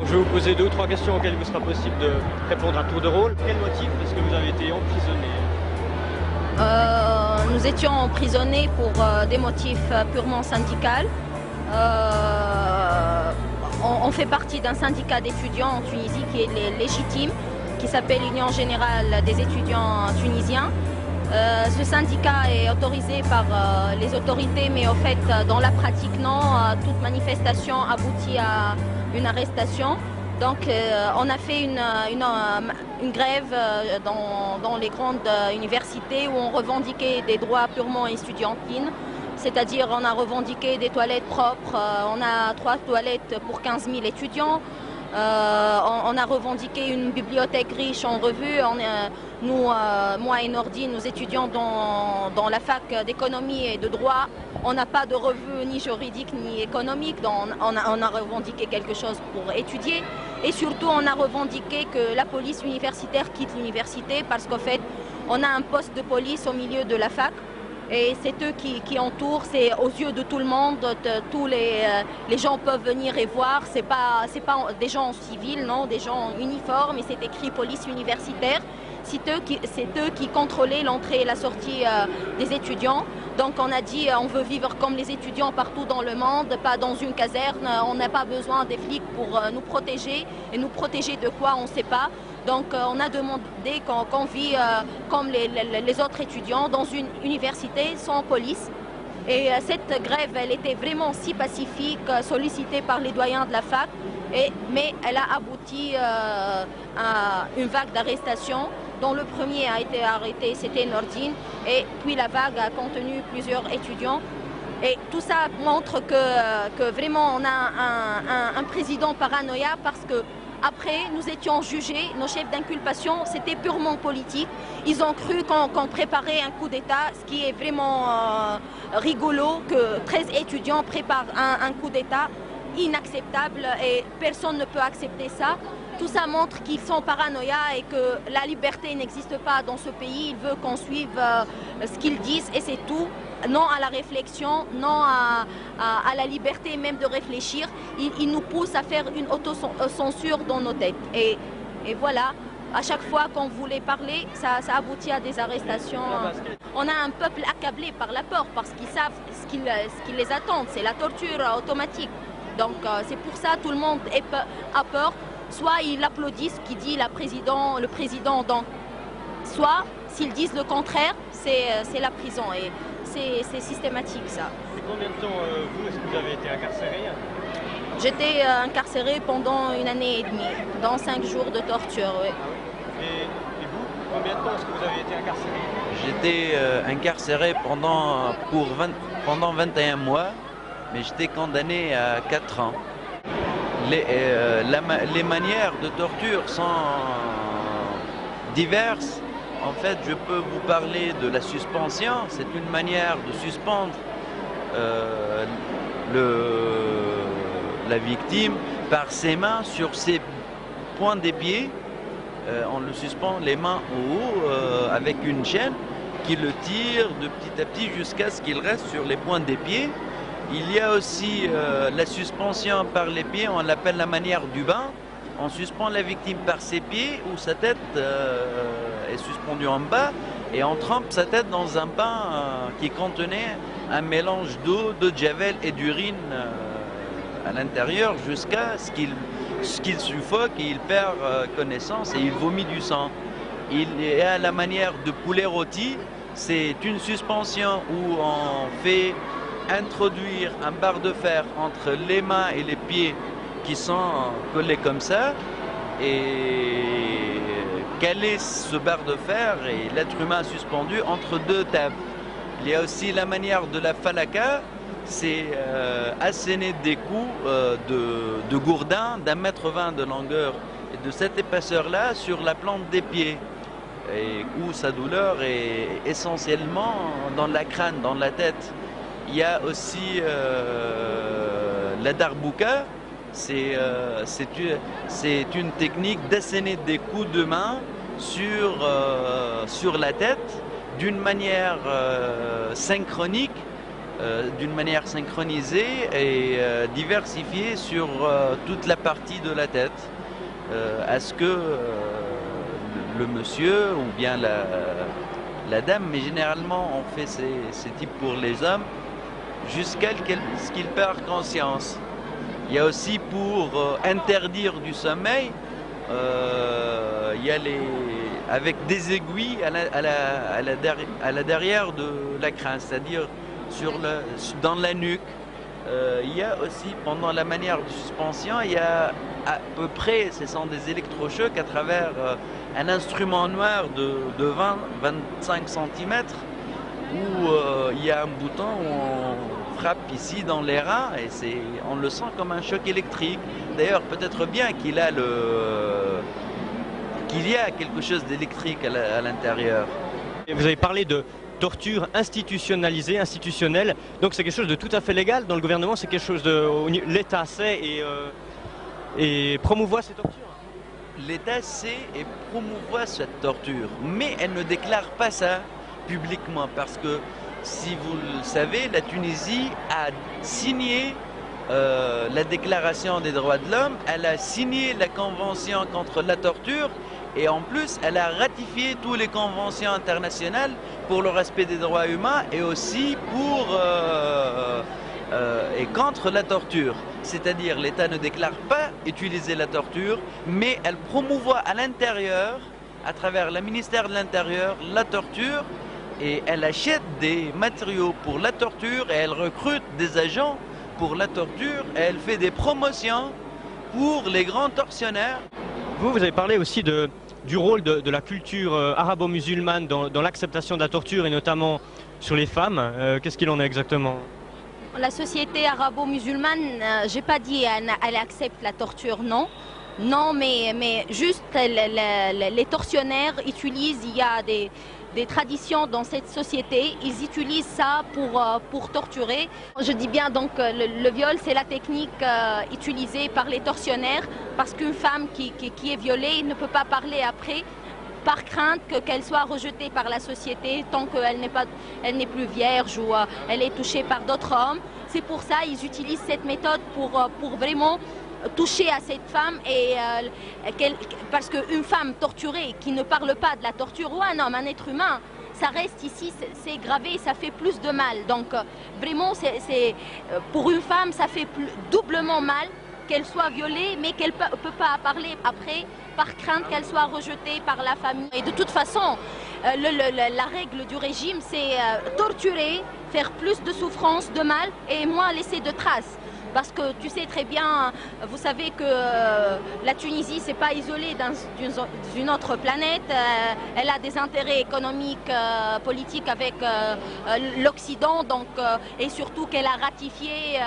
Je vais vous poser deux ou trois questions auxquelles il vous sera possible de répondre à tour de rôle. Quel motif est-ce que vous avez été emprisonné? Nous étions emprisonnés pour des motifs purement syndicaux. On fait partie d'un syndicat d'étudiants en Tunisie qui est légitime, qui s'appelle l'Union Générale des étudiants tunisiens. Ce syndicat est autorisé par les autorités, mais au fait, dans la pratique, non. Toute manifestation aboutit à une arrestation. Donc, on a fait une grève dans les grandes universités où on revendiquait des droits purement étudiantines. C'est-à-dire, on a revendiqué des toilettes propres, on a 3 toilettes pour 15 000 étudiants. On a revendiqué une bibliothèque riche en revues. Moi et Nordine, nous étudions dans la fac d'économie et de droit. On n'a pas de revues ni juridiques ni économiques, donc on a revendiqué quelque chose pour étudier. Et surtout, on a revendiqué que la police universitaire quitte l'université parce qu'en fait, on a un poste de police au milieu de la fac. Et c'est eux qui entourent, c'est aux yeux de tout le monde, tous les gens peuvent venir et voir. C'est pas des gens civils, non, des gens uniformes, et c'est écrit police universitaire. C'est eux qui contrôlaient l'entrée et la sortie des étudiants. Donc on a dit on veut vivre comme les étudiants partout dans le monde, pas dans une caserne. On n'a pas besoin des flics pour nous protéger. Et nous protéger de quoi, on ne sait pas. Donc on a demandé qu'on vit comme les autres étudiants dans une université sans police. Et cette grève, elle était vraiment si pacifique, sollicitée par les doyens de la fac, mais elle a abouti à une vague d'arrestations, dont le premier a été arrêté, c'était Nordine, et puis la vague a contenu plusieurs étudiants. Et tout ça montre que vraiment on a un président paranoïa parce que après, nous étions jugés, nos chefs d'inculpation, c'était purement politique. Ils ont cru qu'on préparait un coup d'État, ce qui est vraiment rigolo, que 13 étudiants préparent un coup d'État inacceptable et personne ne peut accepter ça. Tout ça montre qu'ils sont paranoïas et que la liberté n'existe pas dans ce pays. Ils veulent qu'on suive ce qu'ils disent et c'est tout. Non à la réflexion, non à la liberté même de réfléchir. Ils nous poussent à faire une autocensure dans nos têtes. Et voilà, à chaque fois qu'on voulait parler, ça aboutit à des arrestations. On a un peuple accablé par la peur parce qu'ils savent ce qui les attend. C'est la torture automatique. Donc c'est pour ça que tout le monde a peur. Soit ils applaudissent ce qu'il dit le président, donc, soit s'ils disent le contraire, c'est la prison. Et c'est systématique ça. Depuis combien de temps, vous, est-ce que vous avez été incarcéré? J'étais incarcérée pendant 1 année et demie, dans 5 jours de torture. Oui. Et vous, combien de temps est-ce que vous avez été incarcéré? J'étais incarcéré pendant 21 mois, mais j'étais condamné à 4 ans. Les manières de torture sont diverses. En fait, je peux vous parler de la suspension. C'est une manière de suspendre la victime par ses mains sur ses points des pieds. On le suspend les mains au haut avec une chaîne qui le tire de petit à petit jusqu'à ce qu'il reste sur les points des pieds. Il y a aussi la suspension par les pieds, on l'appelle la manière du bain. On suspend la victime par ses pieds où sa tête est suspendue en bas et on trempe sa tête dans un bain qui contenait un mélange d'eau, de javel et d'urine à l'intérieur jusqu'à ce qu'il suffoque et il perd connaissance et il vomit du sang. Il est à la manière de poulet rôti, c'est une suspension où on fait introduire un barre de fer entre les mains et les pieds qui sont collés comme ça et caler ce barre de fer et l'être humain suspendu entre 2 tables. Il y a aussi la manière de la falaka, c'est asséner des coups de gourdin d'1,20 m de longueur et de cette épaisseur-là sur la plante des pieds. Et où sa douleur est essentiellement dans la crâne, dans la tête. Il y a aussi la darbouka, c'est une technique d'asséner des coups de main sur la tête d'une manière synchronique d'une manière synchronisée et diversifiée sur toute la partie de la tête, à ce que le monsieur ou bien la dame, mais généralement on fait ces types pour les hommes, jusqu'à ce qu'ils perdent conscience. Il y a aussi pour interdire du sommeil, il y a avec des aiguilles à la derrière de la crâne, c'est-à-dire dans la nuque. Il y a aussi, pendant la manière de suspension, il y a à peu près, ce sont des électrochocs à travers un instrument noir de 20-25 cm où il y a un bouton où on frappe ici dans les reins et on le sent comme un choc électrique. D'ailleurs, peut-être bien qu'il y a quelque chose d'électrique à l'intérieur. Vous avez parlé de torture institutionnalisée, institutionnelle, donc c'est quelque chose de tout à fait légal dans le gouvernement, c'est quelque chose de l'État sait et promouvoit ces tortures. L'État sait et promouvoit cette torture, mais elle ne déclare pas ça publiquement parce que, si vous le savez, la Tunisie a signé la Déclaration des droits de l'homme, elle a signé la Convention contre la torture et en plus elle a ratifié toutes les conventions internationales pour le respect des droits humains et aussi et contre la torture. C'est-à-dire l'État ne déclare pas utiliser la torture, mais elle promouvoit à l'intérieur, à travers le ministère de l'Intérieur, la torture et elle achète des matériaux pour la torture et elle recrute des agents pour la torture et elle fait des promotions pour les grands tortionnaires. Vous avez parlé aussi du rôle de la culture arabo-musulmane dans l'acceptation de la torture et notamment sur les femmes. Qu'est-ce qu'il en est exactement? La société arabo-musulmane, j'ai pas dit elle accepte la torture, non. Non, mais juste les tortionnaires utilisent, il y a des traditions dans cette société, ils utilisent ça pour torturer. Je dis bien donc le viol, c'est la technique utilisée par les tortionnaires parce qu'une femme qui est violée ne peut pas parler après par crainte qu'elle soit rejetée par la société tant qu'elle n'est plus vierge ou elle est touchée par d'autres hommes. C'est pour ça qu'ils utilisent cette méthode pour vraiment toucher à cette femme parce qu'une femme torturée qui ne parle pas de la torture ou un homme, un être humain, ça reste ici, c'est gravé, ça fait plus de mal. Donc vraiment, pour une femme, ça fait doublement mal qu'elle soit violée, mais qu'elle ne peut pas parler après par crainte qu'elle soit rejetée par la famille. Et de toute façon, la règle du régime, c'est torturer, faire plus de souffrance, de mal et moins laisser de traces. Parce que tu sais très bien, vous savez que la Tunisie, c'est pas isolé d'une autre planète. Elle a des intérêts économiques, politiques avec l'Occident, et surtout qu'elle a ratifié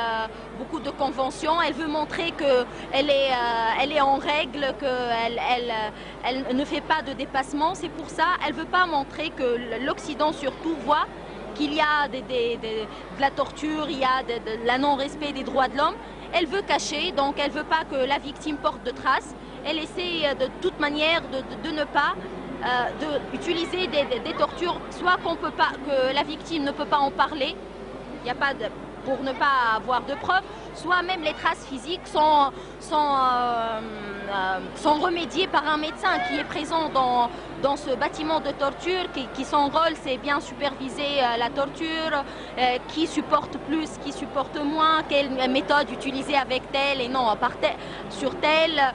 beaucoup de conventions. Elle veut montrer qu'elle est en règle, qu'elle ne fait pas de dépassement. C'est pour ça qu'elle ne veut pas montrer que l'Occident surtout voit qu'il y a de la torture, il y a de la non-respect des droits de l'homme. Elle veut cacher, donc elle ne veut pas que la victime porte de traces. Elle essaie de toute manière de ne pas utiliser des tortures, soit que la victime ne peut pas en parler, il n'y a pas pour ne pas avoir de preuves, soit même les traces physiques sont remédiées par un médecin qui est présent dans ce bâtiment de torture, qui son rôle c'est bien superviser la torture, qui supporte plus, qui supporte moins, quelle méthode utiliser avec telle et non sur telle,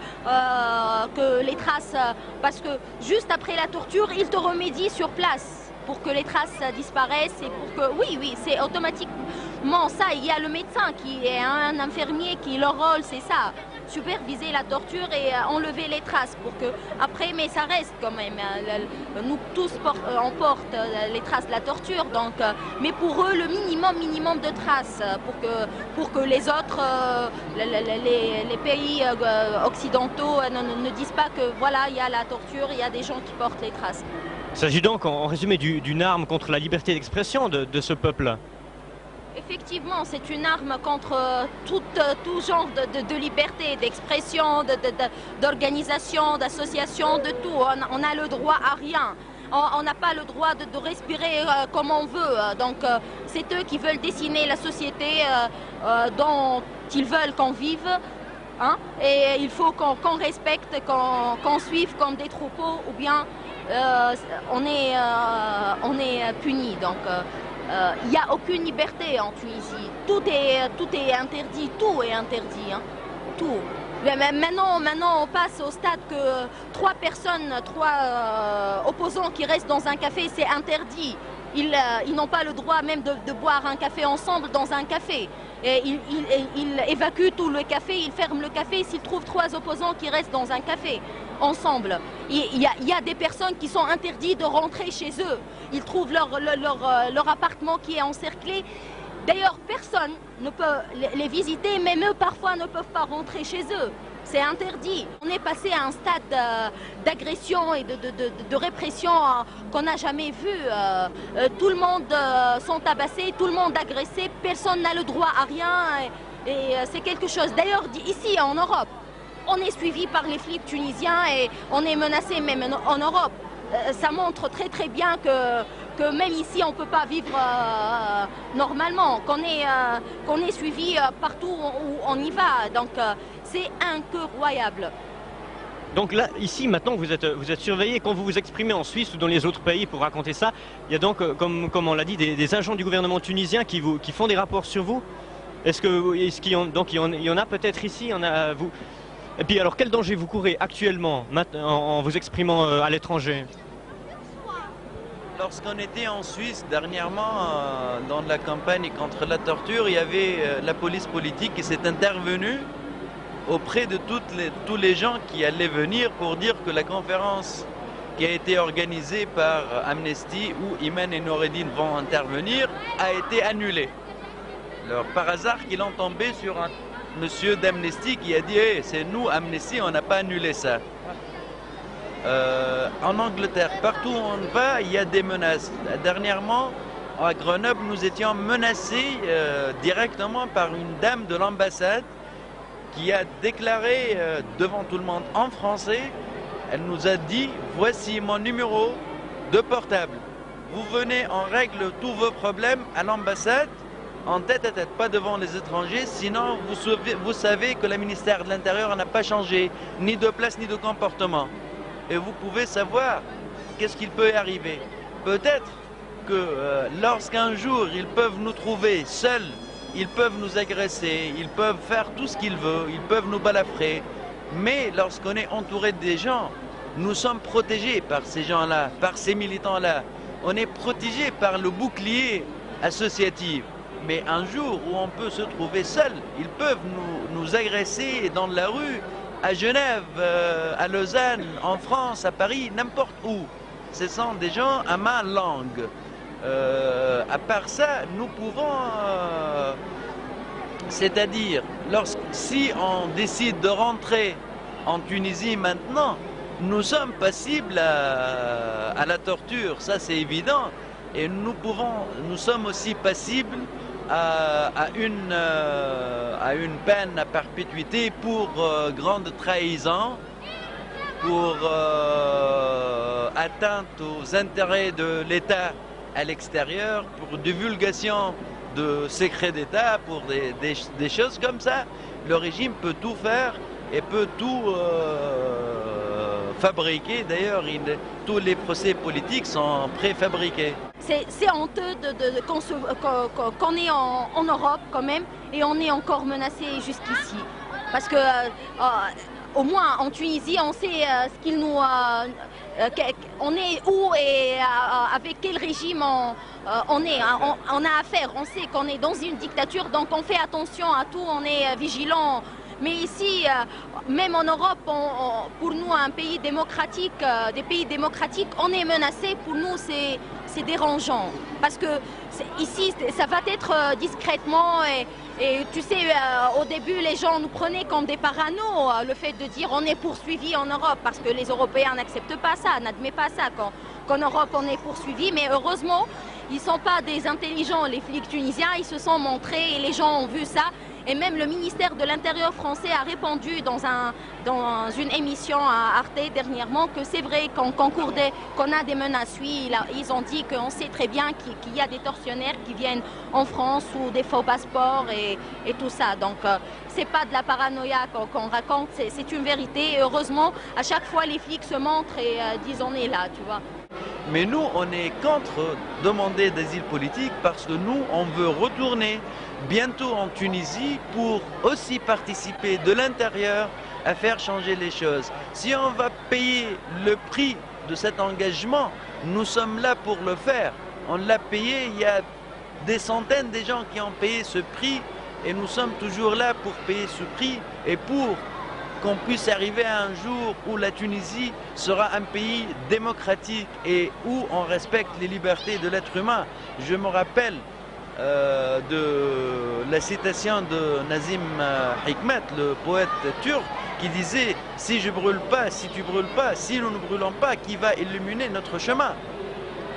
que les traces, parce que juste après la torture, il te remédie sur place pour que les traces disparaissent et pour que, oui, c'est automatiquement ça. Il y a le médecin qui est un infirmier qui, leur rôle c'est ça, superviser la torture et enlever les traces pour que, après, mais ça reste quand même, nous tous on porte les traces de la torture, donc, mais pour eux le minimum de traces pour que les autres, les pays occidentaux ne disent pas que voilà, il y a la torture, il y a des gens qui portent les traces. Il s'agit donc en résumé d'une arme contre la liberté d'expression de ce peuple. Effectivement, c'est une arme contre tout genre de liberté, d'expression, d'organisation, d'association, de tout. On a le droit à rien. On n'a pas le droit de respirer comme on veut. Donc c'est eux qui veulent dessiner la société dont ils veulent qu'on vive. Hein, et il faut qu'on respecte, qu'on suive comme des troupeaux, ou bien on est puni. Donc il n'y a aucune liberté en Tunisie. Tout est interdit, tout est interdit. Hein, tout. Mais maintenant, on passe au stade que trois opposants qui restent dans un café, c'est interdit. Ils n'ont pas le droit même de boire un café ensemble dans un café. Et ils évacuent tout le café, ils ferment le café s'ils trouvent trois opposants qui restent dans un café ensemble. Il y a des personnes qui sont interdites de rentrer chez eux. Ils trouvent leur appartement qui est encerclé. D'ailleurs, personne ne peut les visiter, même eux parfois ne peuvent pas rentrer chez eux. C'est interdit. On est passé à un stade d'agression et de répression qu'on n'a jamais vu. Tout le monde sont tabassés, tout le monde agressé, personne n'a le droit à rien. Et c'est quelque chose. D'ailleurs, ici en Europe, on est suivi par les flics tunisiens et on est menacé même en Europe. Ça montre très bien que même ici on ne peut pas vivre normalement, qu'on est suivi partout où on y va. Donc c'est incroyable. Donc là, ici, maintenant, vous êtes surveillé. Quand vous vous exprimez en Suisse ou dans les autres pays pour raconter ça, il y a donc, comme on l'a dit, des agents du gouvernement tunisien qui font des rapports sur vous. Il y en a peut-être ici, vous. Et puis alors, quel danger vous courez actuellement en vous exprimant à l'étranger? Lorsqu'on était en Suisse, dernièrement, dans la campagne contre la torture, il y avait la police politique qui s'est intervenue auprès de tous les gens qui allaient venir pour dire que la conférence qui a été organisée par Amnesty, où Iman et Noureddine vont intervenir, a été annulée. Alors, par hasard qu'ils ont tombé sur un monsieur d'Amnesty qui a dit hey, c'est nous, Amnesty, on n'a pas annulé ça. En Angleterre, partout où on va, il y a des menaces. Dernièrement, à Grenoble, nous étions menacés directement par une dame de l'ambassade qui a déclaré devant tout le monde en français, elle nous a dit voici mon numéro de portable. Vous venez, on règle tous vos problèmes à l'ambassade, en tête à tête, pas devant les étrangers, sinon vous savez que le ministère de l'Intérieur n'a pas changé, ni de place ni de comportement. Et vous pouvez savoir qu'est-ce qu'il peut arriver. Peut-être que lorsqu'un jour ils peuvent nous trouver seuls, ils peuvent nous agresser, ils peuvent faire tout ce qu'ils veulent, ils peuvent nous balafrer. Mais lorsqu'on est entouré des gens, nous sommes protégés par ces gens-là, par ces militants-là. On est protégés par le bouclier associatif. Mais un jour où on peut se trouver seul, ils peuvent nous agresser dans la rue, à Genève, à Lausanne, en France, à Paris, n'importe où. Ce sont des gens à ma langue. À part ça, nous pouvons... c'est-à-dire, si on décide de rentrer en Tunisie maintenant, nous sommes passibles à la torture, ça c'est évident. Et nous sommes aussi passibles à une peine à perpétuité pour grande trahison, pour atteinte aux intérêts de l'État à l'extérieur, pour divulgation de secrets d'État, pour des choses comme ça. Le régime peut tout faire et peut tout fabriquer. D'ailleurs, tous les procès politiques sont préfabriqués. C'est honteux qu'on est en Europe quand même et on est encore menacé jusqu'ici. Parce que au moins en Tunisie, on sait ce qu'il nous... on est où et avec quel régime on est. On a affaire, on sait qu'on est dans une dictature, donc on fait attention à tout, on est vigilant. Mais ici, même en Europe, pour nous, un pays démocratique, des pays démocratiques, on est menacé. Pour nous, c'est dérangeant. Parce que ici, ça va être discrètement. Et tu sais, au début, les gens nous prenaient comme des parano. Le fait de dire on est poursuivi en Europe, parce que les Européens n'acceptent pas ça, n'admettent pas ça. Qu'en Europe, on est poursuivi. Mais heureusement, ils ne sont pas des intelligents, les flics tunisiens. Ils se sont montrés et les gens ont vu ça. Et même le ministère de l'Intérieur français a répondu dans une émission à Arte dernièrement que c'est vrai qu'on a des menaces. Oui, ils ont dit qu'on sait très bien qu'il y a des tortionnaires qui viennent en France ou des faux passeports et tout ça. Donc c'est pas de la paranoïa qu'on raconte, c'est une vérité. Et heureusement, à chaque fois, les flics se montrent et disent on est là, tu vois. Mais nous, on est contre demander d'asile politique parce que nous, on veut retourner bientôt en Tunisie pour aussi participer de l'intérieur à faire changer les choses. Si on va payer le prix de cet engagement, nous sommes là pour le faire. On l'a payé, il y a des centaines de gens qui ont payé ce prix et nous sommes toujours là pour payer ce prix et pour qu'on puisse arriver à un jour où la Tunisie sera un pays démocratique et où on respecte les libertés de l'être humain. Je me rappelle de la citation de Nazim Hikmet, le poète turc, qui disait « Si je brûle pas, si tu brûles pas, si nous ne brûlons pas, qui va illuminer notre chemin ?»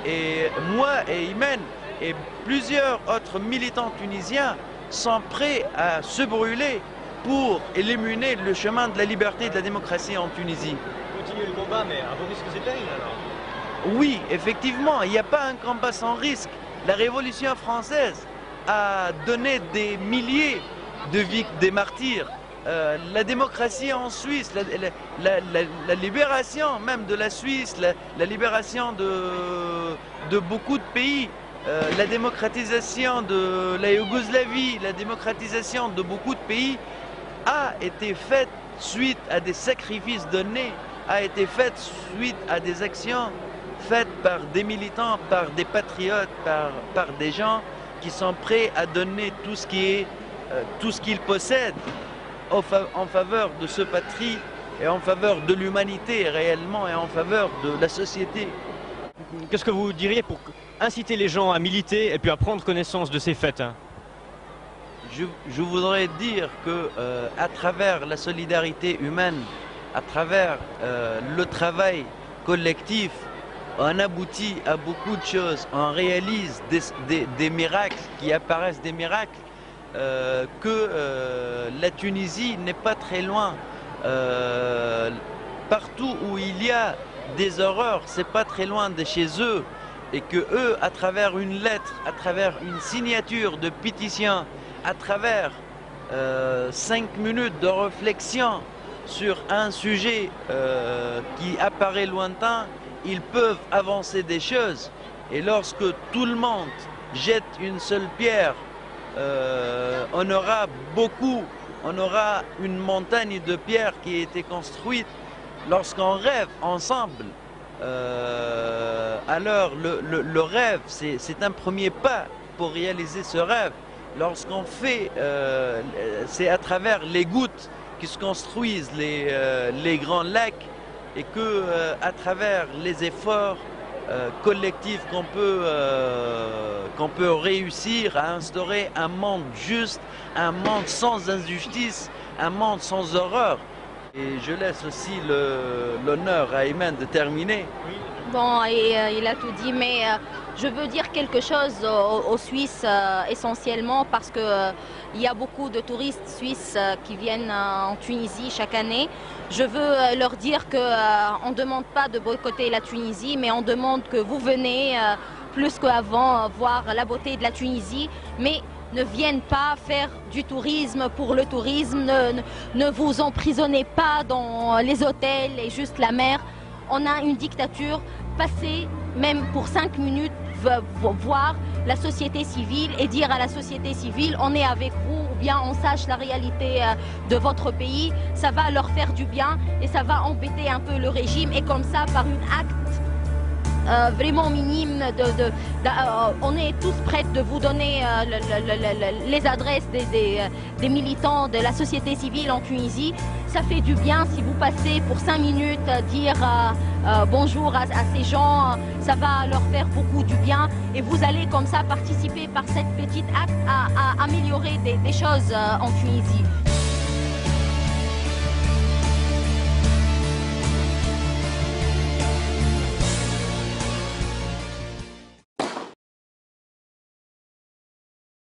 Et moi et Imen et plusieurs autres militants tunisiens sont prêts à se brûler pour éliminer le chemin de la liberté et de la démocratie en Tunisie. Continuez le combat, mais à vos risques et périls alors. Oui, effectivement, il n'y a pas un combat sans risque. La Révolution française a donné des milliers des martyrs. La démocratie en Suisse, la libération même de la Suisse, la libération de beaucoup de pays, la démocratisation de la Yougoslavie, la démocratisation de beaucoup de pays a été faite suite à des sacrifices donnés, a été faite suite à des actions faites par des militants, par des patriotes, par des gens qui sont prêts à donner tout ce qu'ils possèdent en faveur de ce patrie et en faveur de l'humanité réellement et en faveur de la société. Qu'est-ce que vous diriez pour inciter les gens à militer et puis à prendre connaissance de ces faits? Je voudrais dire que à travers la solidarité humaine, à travers le travail collectif, on aboutit à beaucoup de choses, on réalise des miracles qui apparaissent, des miracles, que la Tunisie n'est pas très loin. Partout où il y a des horreurs, c'est pas très loin de chez eux, et que eux, à travers une lettre, à travers une signature de pétition, à travers 5 minutes de réflexion sur un sujet qui apparaît lointain, ils peuvent avancer des choses. Et lorsque tout le monde jette une seule pierre, on aura une montagne de pierres qui a été construite. Lorsqu'on rêve ensemble, alors le rêve, c'est un premier pas pour réaliser ce rêve. Lorsqu'on fait, c'est à travers les gouttes qui se construisent les grands lacs, et que à travers les efforts collectifs qu'on peut réussir à instaurer un monde juste, un monde sans injustice, un monde sans horreur. Et je laisse aussi l'honneur à Imen de terminer. Bon, et il a tout dit, mais je veux dire quelque chose aux Suisses essentiellement parce que il y a beaucoup de touristes suisses qui viennent en Tunisie chaque année. Je veux leur dire qu'on ne demande pas de boycotter la Tunisie, mais on demande que vous venez plus qu'avant voir la beauté de la Tunisie, mais ne viennent pas faire du tourisme pour le tourisme, ne vous emprisonnez pas dans les hôtels et juste la mer. On a une dictature, passez même pour 5 minutes voir la société civile et dire à la société civile on est avec vous, ou bien on sache la réalité de votre pays, ça va leur faire du bien et ça va embêter un peu le régime, et comme ça par une acte vraiment minime, on est tous prêts de vous donner les adresses des militants de la société civile en Tunisie. Ça fait du bien si vous passez pour 5 minutes dire bonjour à ces gens, ça va leur faire beaucoup du bien et vous allez comme ça participer par cette petite acte à améliorer des choses en Tunisie.